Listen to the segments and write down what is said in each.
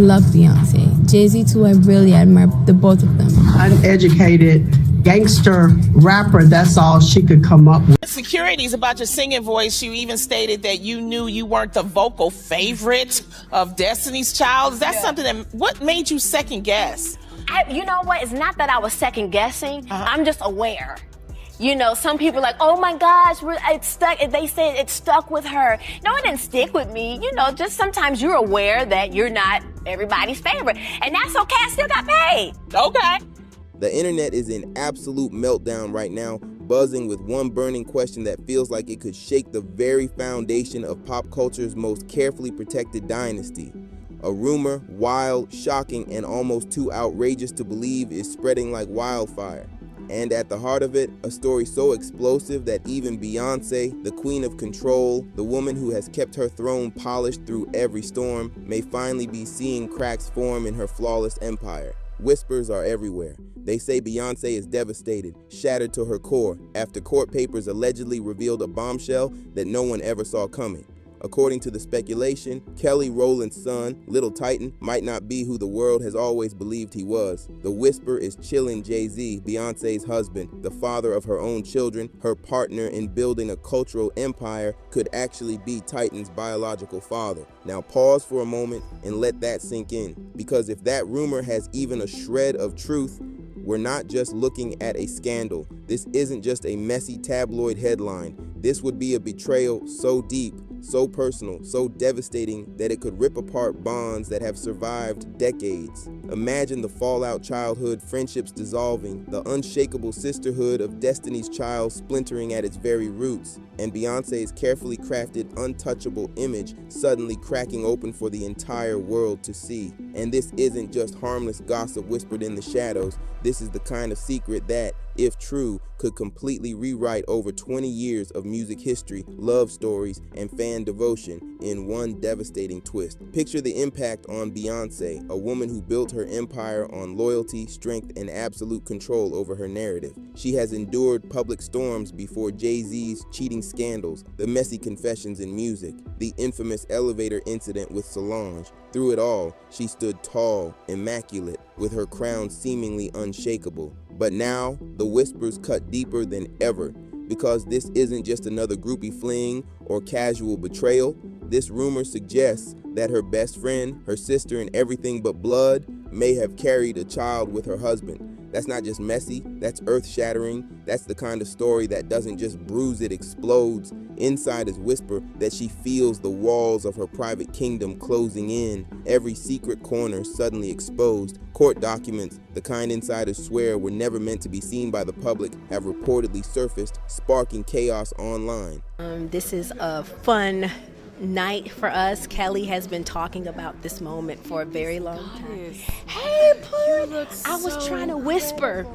Love Beyonce. Jay-Z too, I really admire the both of them. Uneducated gangster rapper, that's all she could come up with. Insecurities about your singing voice. You even stated that you knew you weren't the vocal favorite of Destiny's Child. Is that something that, what made you second guess? You know what, it's not that I was second guessing, I'm just aware. You know, some people are like, oh my gosh, it stuck. They said it stuck with her. No, it didn't stick with me. You know, just sometimes you're aware that you're not everybody's favorite. And that's okay, I still got paid. Okay. The internet is in absolute meltdown right now, buzzing with one burning question that feels like it could shake the very foundation of pop culture's most carefully protected dynasty. A rumor, wild, shocking, and almost too outrageous to believe, is spreading like wildfire. And at the heart of it, a story so explosive that even Beyoncé, the queen of control, the woman who has kept her throne polished through every storm, may finally be seeing cracks form in her flawless empire. Whispers are everywhere. They say Beyoncé is devastated, shattered to her core, after court papers allegedly revealed a bombshell that no one ever saw coming. According to the speculation, Kelly Rowland's son, Little Titan, might not be who the world has always believed he was. The whisper is chilling Jay-Z, Beyoncé's husband, the father of her own children, her partner in building a cultural empire, could actually be Titan's biological father. Now pause for a moment and let that sink in, because if that rumor has even a shred of truth, we're not just looking at a scandal. This isn't just a messy tabloid headline. This would be a betrayal so deep, so personal, so devastating that it could rip apart bonds that have survived decades. Imagine the fallout childhood friendships dissolving, the unshakable sisterhood of Destiny's Child splintering at its very roots, and Beyoncé's carefully crafted, untouchable image suddenly cracking open for the entire world to see. And this isn't just harmless gossip whispered in the shadows. This is the kind of secret that, if true, could completely rewrite over 20 years of music history, love stories, and fan devotion in one devastating twist. Picture the impact on Beyoncé, a woman who built her empire on loyalty, strength, and absolute control over her narrative. She has endured public storms before Jay-Z's cheating scandals, the messy confessions in music, the infamous elevator incident with Solange. Through it all, she stood tall, immaculate, with her crown seemingly unshakable. But now, the whispers cut deeper than ever, because this isn't just another groupie fling or casual betrayal. This rumor suggests that her best friend, her sister, and everything but blood may have carried a child with her husband. That's not just messy, that's earth-shattering. That's the kind of story that doesn't just bruise, it explodes. Insiders whisper that she feels the walls of her private kingdom closing in, every secret corner suddenly exposed. Court documents, the kind insiders swear were never meant to be seen by the public, have reportedly surfaced, sparking chaos online. This is a fun night for us. Kelly has been talking about this moment for a very long time. Hey, Pooh! I was trying to whisper.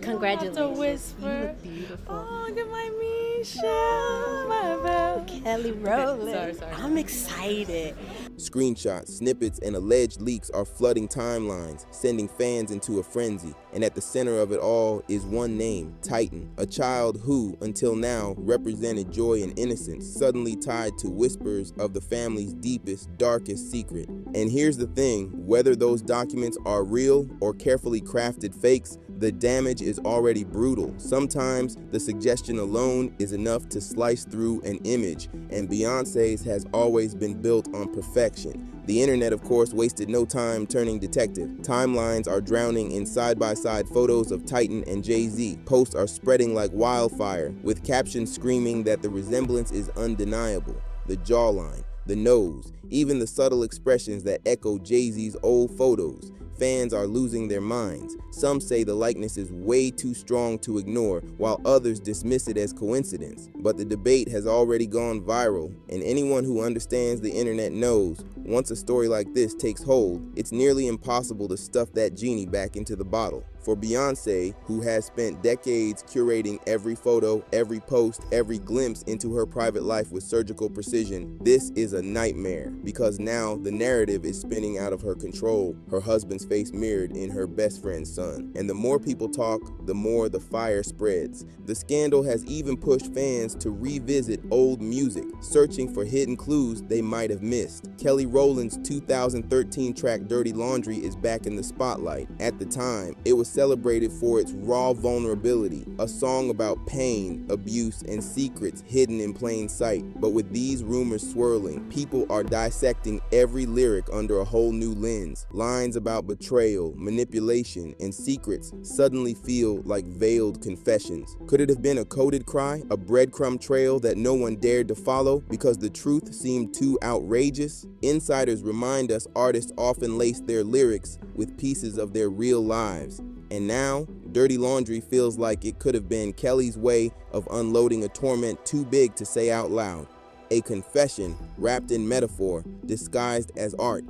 Congratulations. To whisper. You look beautiful. Oh, look at my Misha, my belle. Kelly Rowland. Sorry. I'm excited. Screenshots, snippets, and alleged leaks are flooding timelines, sending fans into a frenzy. And at the center of it all is one name, Titan, a child who, until now, represented joy and innocence, suddenly tied to whispers of the family's deepest, darkest secret. And here's the thing, whether those documents are real or carefully crafted fakes, the damage is already brutal. Sometimes the suggestion alone is enough to slice through an image, and Beyoncé's has always been built on perfection. The internet, of course, wasted no time turning detective. Timelines are drowning in side-by-side photos of Titan and Jay-Z. Posts are spreading like wildfire, with captions screaming that the resemblance is undeniable. The jawline, the nose, even the subtle expressions that echo Jay-Z's old photos. Fans are losing their minds. Some say the likeness is way too strong to ignore, while others dismiss it as coincidence. But the debate has already gone viral, and anyone who understands the internet knows, once a story like this takes hold, it's nearly impossible to stuff that genie back into the bottle. For Beyoncé, who has spent decades curating every photo, every post, every glimpse into her private life with surgical precision, this is a nightmare, because now the narrative is spinning out of her control, her husband's face mirrored in her best friend's son. And the more people talk, the more the fire spreads. The scandal has even pushed fans to revisit old music, searching for hidden clues they might have missed. Kelly Rowland's 2013 track Dirty Laundry is back in the spotlight. At the time, it was celebrated for its raw vulnerability, a song about pain, abuse, and secrets hidden in plain sight. But with these rumors swirling, people are dissecting every lyric under a whole new lens. Lines about betrayal, manipulation, and secrets suddenly feel like veiled confessions. Could it have been a coded cry, a breadcrumb trail that no one dared to follow because the truth seemed too outrageous? Insiders remind us artists often lace their lyrics with pieces of their real lives. And now, Dirty Laundry feels like it could have been Kelly's way of unloading a torment too big to say out loud. A confession wrapped in metaphor, disguised as art.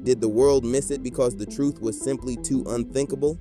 Did the world miss it because the truth was simply too unthinkable?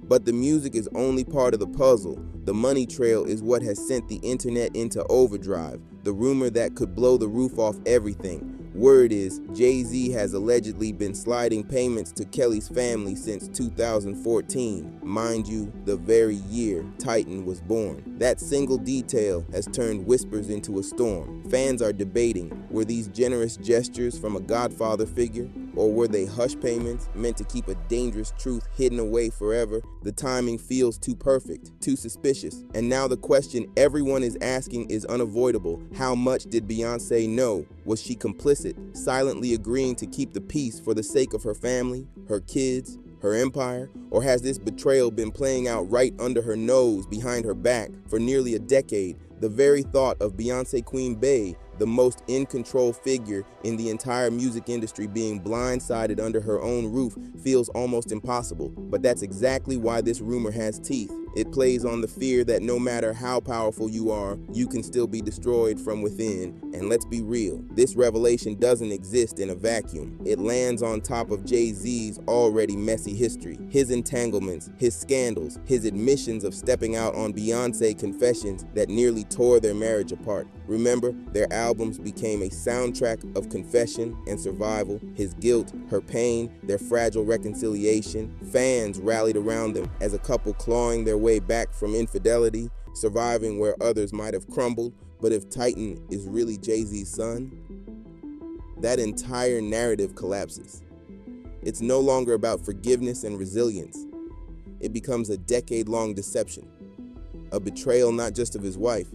But the music is only part of the puzzle. The money trail is what has sent the internet into overdrive, the rumor that could blow the roof off everything. Word is, Jay-Z has allegedly been sliding payments to Kelly's family since 2014. Mind you, the very year Titan was born. That single detail has turned whispers into a storm. Fans are debating, were these generous gestures from a godfather figure? Or were they hush payments meant to keep a dangerous truth hidden away forever? The timing feels too perfect, too suspicious. And now the question everyone is asking is unavoidable. How much did Beyoncé know? Was she complicit, silently agreeing to keep the peace for the sake of her family, her kids, her empire? Or has this betrayal been playing out right under her nose, behind her back, for nearly a decade? The very thought of Beyoncé Queen Bey, the most in-control figure in the entire music industry, being blindsided under her own roof feels almost impossible. But that's exactly why this rumor has teeth. It plays on the fear that no matter how powerful you are, you can still be destroyed from within. And let's be real, this revelation doesn't exist in a vacuum. It lands on top of Jay-Z's already messy history. His entanglements, his scandals, his admissions of stepping out on Beyoncé confessions that nearly tore their marriage apart. Remember, their albums became a soundtrack of confession and survival. His guilt, her pain, their fragile reconciliation. Fans rallied around them as a couple clawing their way back from infidelity, surviving where others might have crumbled. But if Titan is really Jay-Z's son, that entire narrative collapses. It's no longer about forgiveness and resilience. It becomes a decade-long deception, a betrayal not just of his wife,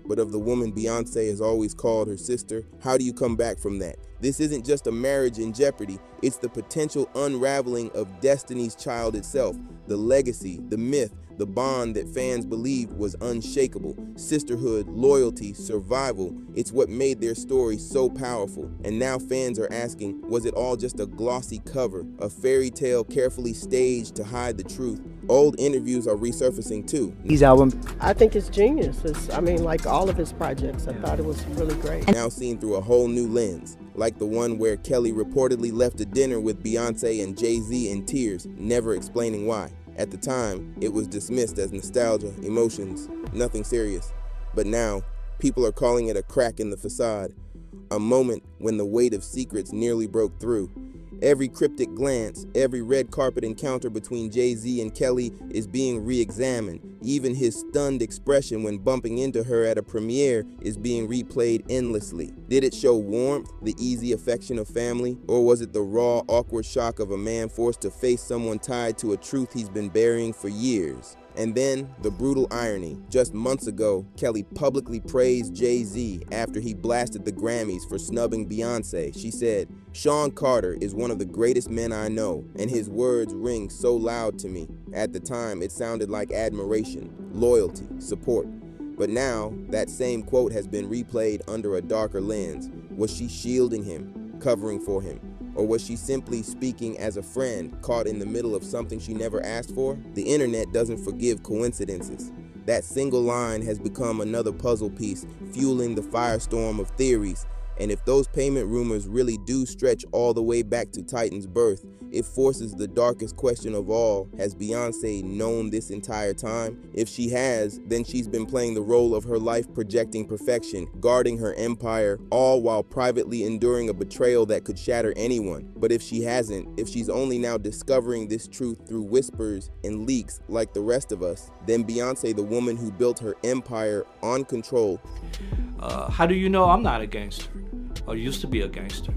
but of the woman Beyoncé has always called her sister. How do you come back from that? This isn't just a marriage in jeopardy, it's the potential unraveling of Destiny's Child itself, the legacy, the myth, the bond that fans believed was unshakable. Sisterhood, loyalty, survival, it's what made their story so powerful. And now fans are asking, was it all just a glossy cover, a fairy tale carefully staged to hide the truth? Old interviews are resurfacing too. His album, I think it's genius. Like all of his projects, I thought it was really great. Now seen through a whole new lens, like the one where Kelly reportedly left a dinner with Beyoncé and Jay-Z in tears, never explaining why. At the time, it was dismissed as nostalgia, emotions, nothing serious. But now, people are calling it a crack in the facade, a moment when the weight of secrets nearly broke through. Every cryptic glance, every red carpet encounter between Jay-Z and Kelly is being re-examined. Even his stunned expression when bumping into her at a premiere is being replayed endlessly. Did it show warmth, the easy affection of family? Or was it the raw, awkward shock of a man forced to face someone tied to a truth he's been burying for years? And then, the brutal irony. Just months ago, Kelly publicly praised Jay-Z after he blasted the Grammys for snubbing Beyoncé. She said, "Sean Carter is one of the greatest men I know, and his words ring so loud to me." At the time, it sounded like admiration, loyalty, support. But now, that same quote has been replayed under a darker lens. Was she shielding him, covering for him? Or was she simply speaking as a friend, caught in the middle of something she never asked for? The internet doesn't forgive coincidences. That single line has become another puzzle piece, fueling the firestorm of theories. And if those payment rumors really do stretch all the way back to Titan's birth, it forces the darkest question of all. Has Beyoncé known this entire time? If she has, then she's been playing the role of her life projecting perfection, guarding her empire, all while privately enduring a betrayal that could shatter anyone. But if she hasn't, if she's only now discovering this truth through whispers and leaks like the rest of us, then Beyoncé, the woman who built her empire on control. How do you know I'm not a gangster? Or used to be a gangster?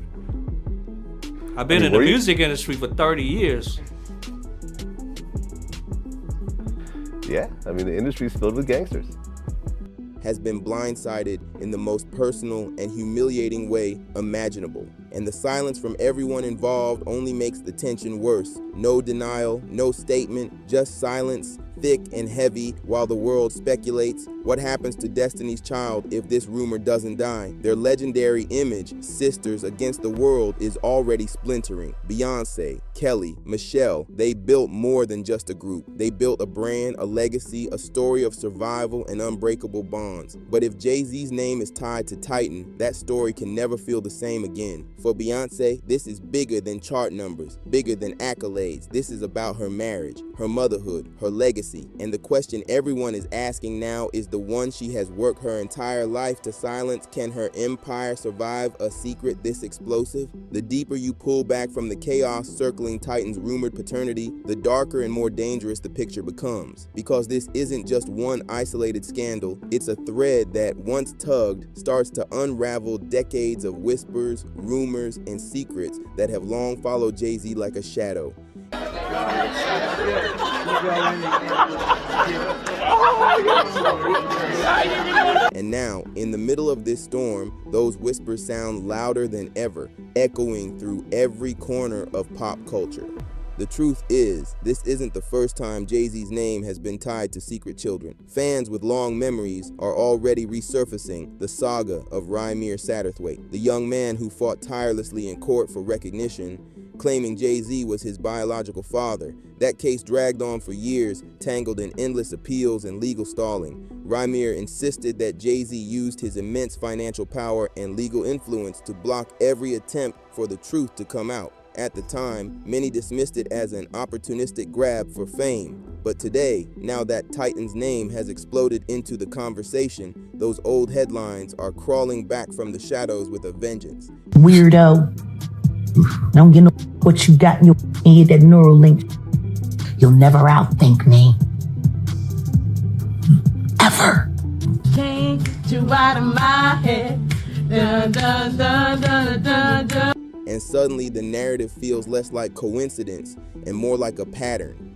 I've been in the music industry for 30 years. Yeah, I mean, the industry's filled with gangsters. Has been blindsided in the most personal and humiliating way imaginable. And the silence from everyone involved only makes the tension worse. No denial, no statement, just silence, thick and heavy, while the world speculates what happens to Destiny's Child if this rumor doesn't die. Their legendary image, sisters against the world, is already splintering. Beyoncé, Kelly, Michelle, they built more than just a group. They built a brand, a legacy, a story of survival and unbreakable bonds. But if Jay-Z's name is tied to Titan, that story can never feel the same again. For Beyoncé, this is bigger than chart numbers, bigger than accolades. This is about her marriage, her motherhood, her legacy. And the question everyone is asking now is the one she has worked her entire life to silence. Can her empire survive a secret this explosive? The deeper you pull back from the chaos circling Titan's rumored paternity, the darker and more dangerous the picture becomes. Because this isn't just one isolated scandal, it's a thread that, once tugged, starts to unravel decades of whispers, rumors, and secrets that have long followed Jay-Z like a shadow. And now, in the middle of this storm, those whispers sound louder than ever, echoing through every corner of pop culture. The truth is, this isn't the first time Jay-Z's name has been tied to secret children. Fans with long memories are already resurfacing the saga of Rymir Satterthwaite, the young man who fought tirelessly in court for recognition, claiming Jay-Z was his biological father. That case dragged on for years, tangled in endless appeals and legal stalling. Rymir insisted that Jay-Z used his immense financial power and legal influence to block every attempt for the truth to come out. At the time, many dismissed it as an opportunistic grab for fame. But today, now that Titan's name has exploded into the conversation, those old headlines are crawling back from the shadows with a vengeance. Weirdo. Don't get no what you got in your head, that neural link. You'll never outthink me. Ever. Can't get you out of my head. Dun, dun, dun, dun, dun, dun. And suddenly the narrative feels less like coincidence and more like a pattern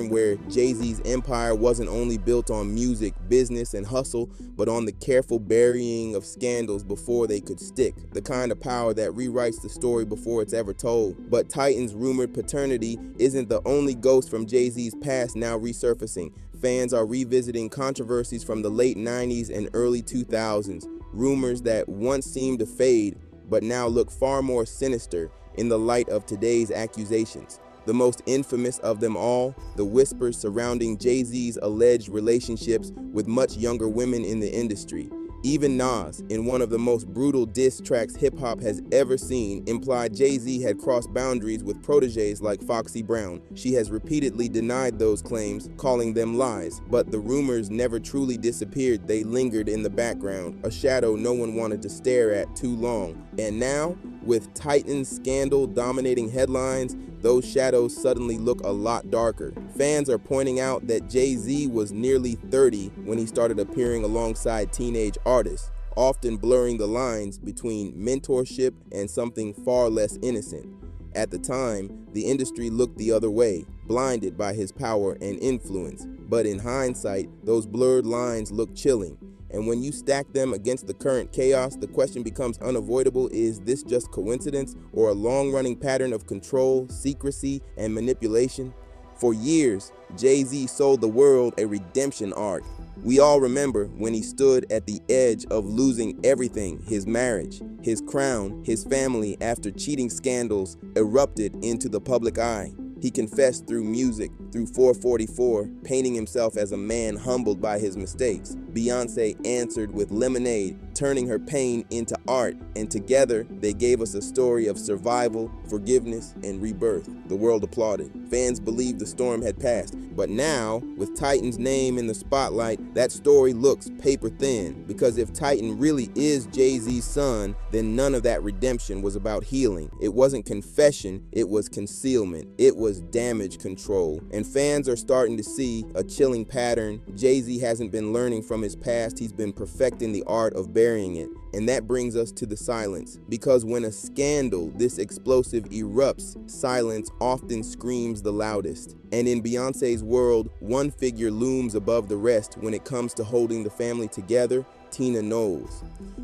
where Jay-Z's empire wasn't only built on music, business, and hustle, but on the careful burying of scandals before they could stick, the kind of power that rewrites the story before it's ever told. But Titan's rumored paternity isn't the only ghost from Jay-Z's past now resurfacing. Fans are revisiting controversies from the late 90s and early 2000s, rumors that once seemed to fade, but now look far more sinister in the light of today's accusations. The most infamous of them all, the whispers surrounding Jay-Z's alleged relationships with much younger women in the industry. Even Nas, in one of the most brutal diss tracks hip-hop has ever seen, implied Jay-Z had crossed boundaries with proteges like Foxy Brown. She has repeatedly denied those claims, calling them lies. But the rumors never truly disappeared. They lingered in the background, a shadow no one wanted to stare at too long. And now, with Titan's scandal dominating headlines, those shadows suddenly look a lot darker. Fans are pointing out that Jay-Z was nearly 30 when he started appearing alongside teenage artists, often blurring the lines between mentorship and something far less innocent. At the time, the industry looked the other way, blinded by his power and influence. But in hindsight, those blurred lines look chilling. And when you stack them against the current chaos, the question becomes unavoidable: is this just coincidence or a long-running pattern of control, secrecy, and manipulation? For years, Jay-Z sold the world a redemption arc. We all remember when he stood at the edge of losing everything: his marriage, his crown, his family, after cheating scandals erupted into the public eye. He confessed through music, through 444, painting himself as a man humbled by his mistakes. Beyoncé answered with Lemonade, turning her pain into art, and together they gave us a story of survival, forgiveness, and rebirth. The world applauded. Fans believed the storm had passed, but now, with Titan's name in the spotlight, that story looks paper thin, because if Titan really is Jay-Z's son, then none of that redemption was about healing. It wasn't confession, it was concealment. It was damage control. And fans are starting to see a chilling pattern. Jay-Z hasn't been learning from his past, he's been perfecting the art of burying it. And that brings us to the silence. Because when a scandal this explosive erupts, silence often screams the loudest. And in Beyoncé's world, one figure looms above the rest when it comes to holding the family together: Tina Knowles.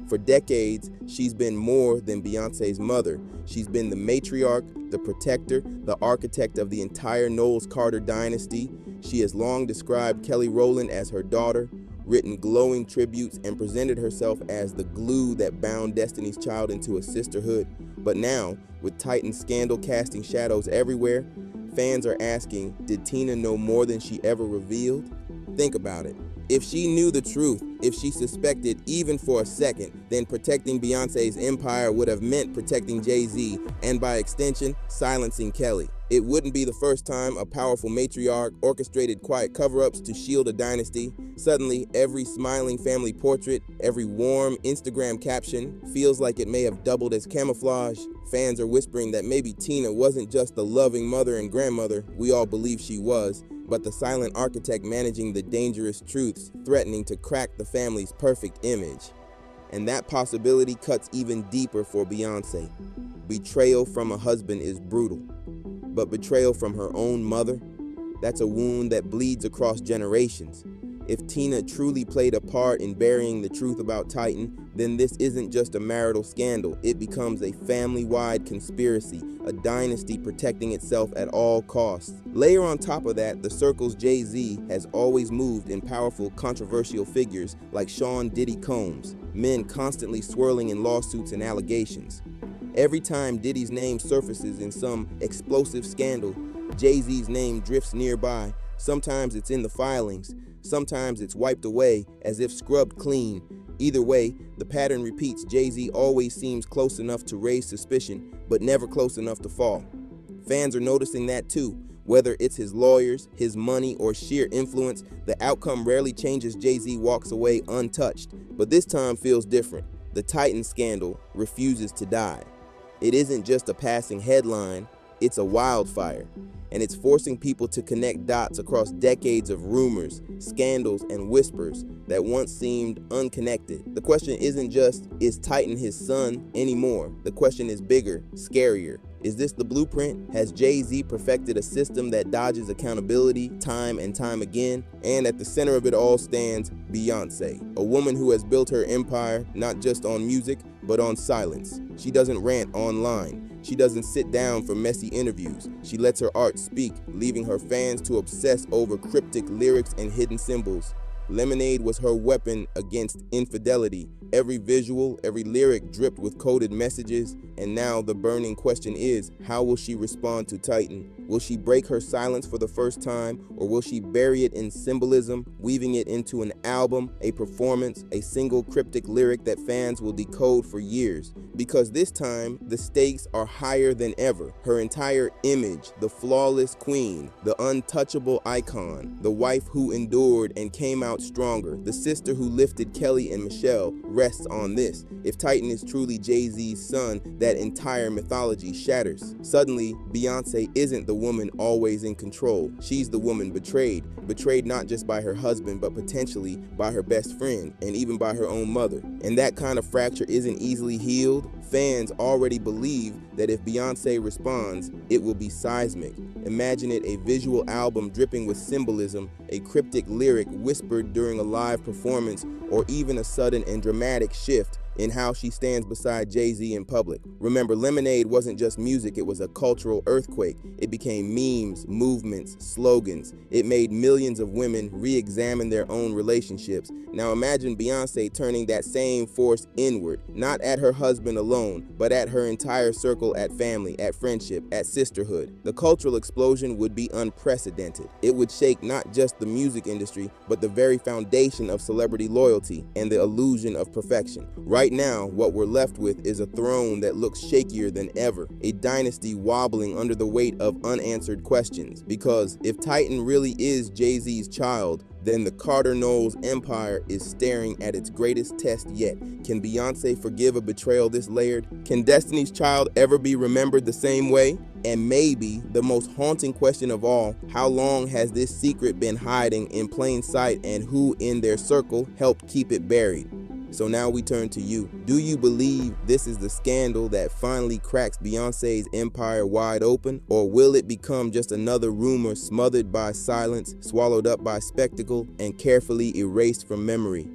For decades, she's been more than Beyoncé's mother. She's been the matriarch, the protector, the architect of the entire Knowles-Carter dynasty. She has long described Kelly Rowland as her daughter, written glowing tributes, and presented herself as the glue that bound Destiny's Child into a sisterhood. But now, with Titan's scandal casting shadows everywhere, fans are asking, did Tina know more than she ever revealed? Think about it. If she knew the truth, if she suspected even for a second, then protecting Beyoncé's empire would have meant protecting Jay-Z, and by extension, silencing Kelly. It wouldn't be the first time a powerful matriarch orchestrated quiet cover-ups to shield a dynasty. Suddenly, every smiling family portrait, every warm Instagram caption feels like it may have doubled as camouflage. Fans are whispering that maybe Tina wasn't just the loving mother and grandmother we all believe she was, but the silent architect managing the dangerous truths, threatening to crack the family's perfect image. And that possibility cuts even deeper for Beyoncé. Betrayal from a husband is brutal, but betrayal from her own mother, that's a wound that bleeds across generations. If Tina truly played a part in burying the truth about Titan, then this isn't just a marital scandal. It becomes a family-wide conspiracy, a dynasty protecting itself at all costs. Layer on top of that the circles Jay-Z has always moved in powerful, controversial figures like Sean Diddy Combs, men constantly swirling in lawsuits and allegations. Every time Diddy's name surfaces in some explosive scandal, Jay-Z's name drifts nearby. Sometimes it's in the filings, sometimes it's wiped away as if scrubbed clean. Either way, the pattern repeats. Jay-Z always seems close enough to raise suspicion, but never close enough to fall. Fans are noticing that too. Whether it's his lawyers, his money, or sheer influence, the outcome rarely changes. Jay-Z walks away untouched. But this time feels different. The Titan scandal refuses to die. It isn't just a passing headline, it's a wildfire. And it's forcing people to connect dots across decades of rumors, scandals, and whispers that once seemed unconnected. The question isn't just, is Titan his son anymore? The question is bigger, scarier. Is this the blueprint? Has Jay-Z perfected a system that dodges accountability time and time again? And at the center of it all stands Beyoncé, a woman who has built her empire not just on music, but on silence. She doesn't rant online. She doesn't sit down for messy interviews. She lets her art speak, leaving her fans to obsess over cryptic lyrics and hidden symbols. Lemonade was her weapon against infidelity. Every visual, every lyric dripped with coded messages. And now the burning question is, how will she respond to Titan? Will she break her silence for the first time, or will she bury it in symbolism, weaving it into an album, a performance, a single cryptic lyric that fans will decode for years? Because this time, the stakes are higher than ever. Her entire image, the flawless queen, the untouchable icon, the wife who endured and came out stronger, the sister who lifted Kelly and Michelle, rests on this. If Titan is truly Jay-Z's son, that entire mythology shatters. Suddenly, Beyoncé isn't the woman always in control. She's the woman betrayed. Betrayed not just by her husband, but potentially by her best friend, and even by her own mother. And that kind of fracture isn't easily healed. Fans already believe that if Beyoncé responds, it will be seismic. Imagine it, a visual album dripping with symbolism, a cryptic lyric whispered during a live performance, or even a sudden and dramatic shift in how she stands beside Jay-Z in public. Remember, Lemonade wasn't just music, it was a cultural earthquake. It became memes, movements, slogans. It made millions of women re-examine their own relationships. Now imagine Beyoncé turning that same force inward, not at her husband alone, but at her entire circle, at family, at friendship, at sisterhood. The cultural explosion would be unprecedented. It would shake not just the music industry, but the very foundation of celebrity loyalty and the illusion of perfection. Right now, what we're left with is a throne that looks shakier than ever, a dynasty wobbling under the weight of unanswered questions. Because if Titan really is Jay-Z's child, then the Carter-Knowles empire is staring at its greatest test yet. Can Beyoncé forgive a betrayal this layered? Can Destiny's Child ever be remembered the same way? And maybe the most haunting question of all, how long has this secret been hiding in plain sight, and who in their circle helped keep it buried? So now we turn to you. Do you believe this is the scandal that finally cracks Beyoncé's empire wide open? Or will it become just another rumor smothered by silence, swallowed up by spectacle, and carefully erased from memory?